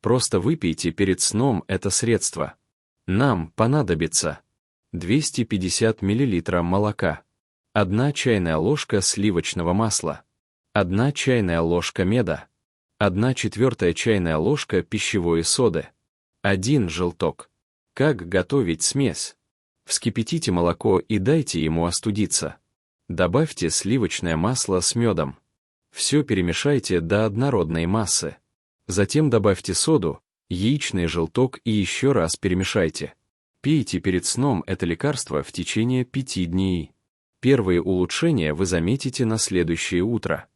Просто выпейте перед сном это средство. Нам понадобится 250 мл молока, 1 чайная ложка сливочного масла, 1 чайная ложка меда, 1/4 чайная ложка пищевой соды, 1 желток. Как готовить смесь? Вскипятите молоко и дайте ему остудиться. Добавьте сливочное масло с медом. Все перемешайте до однородной массы. Затем добавьте соду, яичный желток и еще раз перемешайте. Пейте перед сном это лекарство в течение 5 дней. Первые улучшения вы заметите на следующее утро.